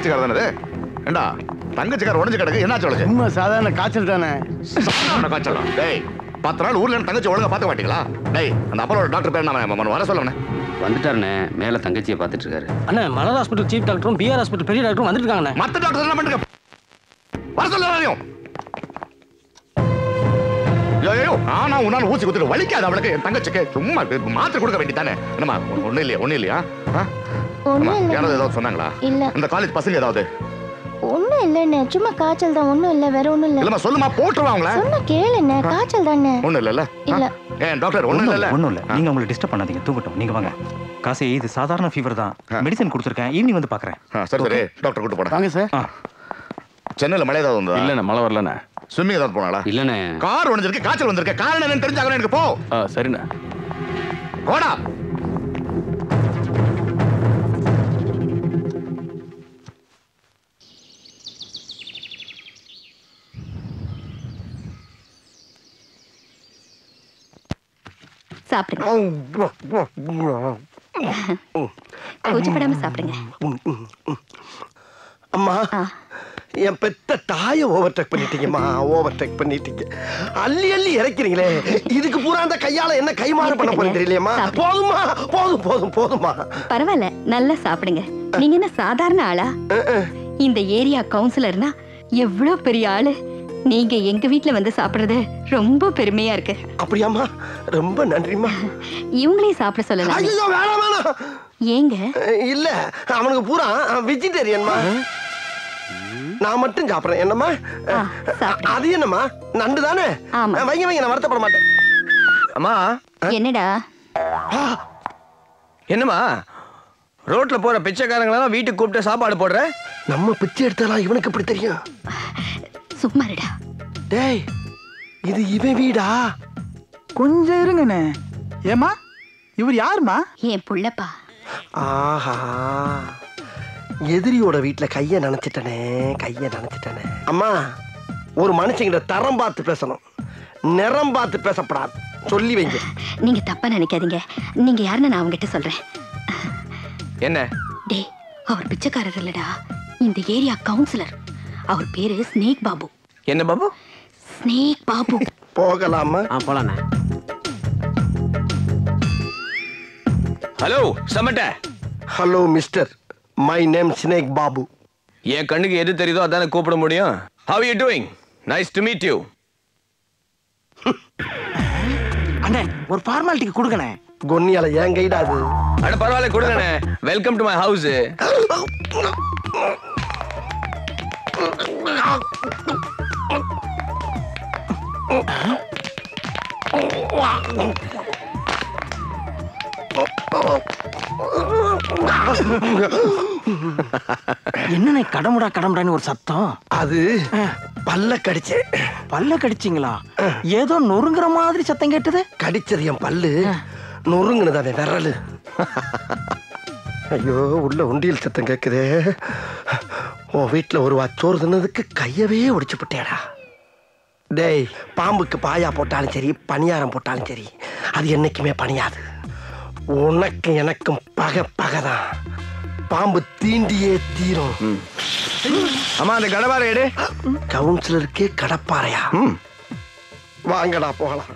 தங்கச்சிக்கார தானே ஏண்டா தங்கச்சிக்கார உடஞ்சு கிடக்கு என்னாச்சு அவளுக்கு? சும்மா சாதாரண காய்ச்சல் தானே. சாதாரண காய்ச்சலா? டேய் 10 நாள் ஊர்ல தங்கச்சி ஒழுங்கா பார்க்க மாட்டீங்களா? டேய் அந்த அப்பளோட டாக்டர் பேர் நான் வர சொல்லணே. வந்துட்டாருண்ணே, மேல தங்கச்சியை பார்த்துட்டு இருக்காரு. அண்ணா மலர் ஹாஸ்பிட்டல் சீஃப் டாக்டரும் பிஆர் ஹாஸ்பிட்டல் பெரிய டாக்டரும் வந்துட்டு இருக்காங்கண்ணே. மத்த டாக்டர் என்ன பண்ணுங்க? வர சொல்லலையும். ஐயோ ஆனா உன்னால ஊசி குத்துட்டு வலிக்காது அவளுக்கு. தங்கச்சிக்கு சும்மா மாத்திரை கொடுக்க வேண்டியதானே. என்னம்மா ஒண்ணு இல்லையா? யாராவது ஏதாவது சொன்னாங்களா? இல்ல. இந்த காலேஜ் பசங்க ஏதாவது? ஒண்ணும் இல்லண்ணே, சும்மா காய்ச்சல் தான், ஒண்ணும் இல்ல, வேற ஒண்ணும் இல்ல. இல்லம்மா சொல்லுமா, போட்டுருவாங்களா? சொன்னா கேளுண்ணே, காய்ச்சல் தானே. ஒண்ணும் இல்ல. இல்ல ஏன் டாக்டர் ஒண்ணும் இல்ல. நீங்க உங்களை டிஸ்டர்ப் பண்ணாதீங்க, தூங்கட்டும். நீங்க வாங்க. காசி, இது சாதாரண ஃபீவர் தான். மெடிசன் கொடுத்துருக்கேன், ஈவினிங் வந்து பாக்குறேன். சரி டாக்டர் கூட்டு போடா. வாங்க சார். சென்னையில மழை ஏதாவது வந்தா? இல்லண்ணே, மழை வரலண்ணே. ஸ்விம்மிங் ஏதாவது போனாளா? இல்லண்ணே. கார் உடைஞ்சிருக்கு, காய்ச்சல் வந்திருக்கு, காரணம் என்னன்னு தெரிஞ்சாகணும் எனக்கு. போ. சரிண்ணே. போடா. சாப்பிடுங்க. கூச்சப்படாம சாப்பிடுங்க. அம்மா, என் பெத்த தாயை ஓவர்டேக் பண்ணிட்டீங்கம்மா, ஓவர்டேக் பண்ணிட்டீங்க. அள்ளி அள்ளி இறக்கிறீங்களே, இதுக்கு பூரா அந்த கையால என்ன கைமாறு பண்ண போறீங்க தெரியலையம்மா. போதுமா, போதுமா. பரவாயில்ல, நல்லா சாப்பிடுங்க. நீங்க என்ன சாதாரண ஆளா? இந்த ஏரியா கவுன்சிலர்னா எவ்வளவு பெரிய ஆளு. நீங்க எங்க வீட்ல வந்து சாப்பிடுறது ரொம்ப பெருமையா இருக்கு. அப்படியாம்மா? ரொம்ப நன்றிம்மா. இவங்களையும் சாப்பிட சொல்லலாம். ஐயோ வேணாம். ஏங்க? இல்ல, அவனுக்கு பூரா வெஜிடேரியன்மா. நான் மட்டும் சாப்பிடுறேன். என்னம்மா அது? என்னம்மா நண்டு தானே? வைங்க, நான் வருத்தப்பட மாட்டேன். அம்மா. என்னடா? என்னம்மா ரோட்ல போற பிச்சைக்காரங்களெல்லாம் வீட்டுக்கு கூப்பிட்டு சாப்பாடு போடுற? நம்ம பிச்சை எடுத்தாலாம் இவனுக்கு எப்படி தெரியும்? சும்மாடா. டேய், இது இவன் வீடா? கொஞ்சம் இருங்கண்ணே. ஏமா இவர் யாருமா? என் புள்ளப்பா. ஆஹா, எதிரியோட வீட்டுல கைய நினைச்சிட்டனே. அம்மா, ஒரு மனுஷங்கிட்ட தரம் பார்த்து பேசணும், நிறம் பார்த்து பேசப்படாது. சொல்லி வைங்க. நீங்க தப்பா நினைக்காதீங்க. நீங்க யாருன்னு நான் அவங்ககிட்ட சொல்றேன். என்ன? டேய், அவர் பிச்சைக்காரர் இல்லடா, இந்த ஏரியா கவுன்சிலர். அவர் பேரு ஸ்னேக் பாபு. என்ன பாபு? ஸ்னேக் பாபு. போகலாமா? போலாண்ணே. ஹலோ சமட்ட. Hello mister, my name snake Babu. என் கண்ணுக்கு எது தெரியுதோ அதானே கூப்பிட முடியும். How are you doing? Nice to meet you. அண்ணே, ஒரு ஃபார்மாலிட்டிக்கு கொடுங்கண்ணே. கொன்னியால ஏன் கைடாது? அட பரவாயில்ல, கொடுங்கண்ணே. Welcome to my house. என்னண்ணே கடமுடான்னு ஒரு சத்தம்? அது பல்ல கடிச்சே. பல்ல கடிச்சிங்களா? ஏதோ நொறுங்குற மாதிரி சத்தம் கேட்டது. கடிச்சது என் பல்லு, நொறுங்குனது அவன் விரலு. ஐயோ, உள்ள உண்டியல் சத்தம் கேக்குதே. உன் வீட்டுல ஒரு வாச்சோறு தின்னதுக்கு கையவே ஒடிச்சு போட்டேடா. டேய், பாம்புக்கு பாயா போட்டாலும் சரி, பணியாரம் போட்டாலும் சரி, அது என்னைக்குமே பணியாது. உனக்கு எனக்கும் பகைதான். பாம்பு தீண்டியே தீரும். அம்மா, அந்த கடப்பாறை எடு. கவுன்சிலருக்கே கடப்பாறையா? வாங்கடா போகலாம்.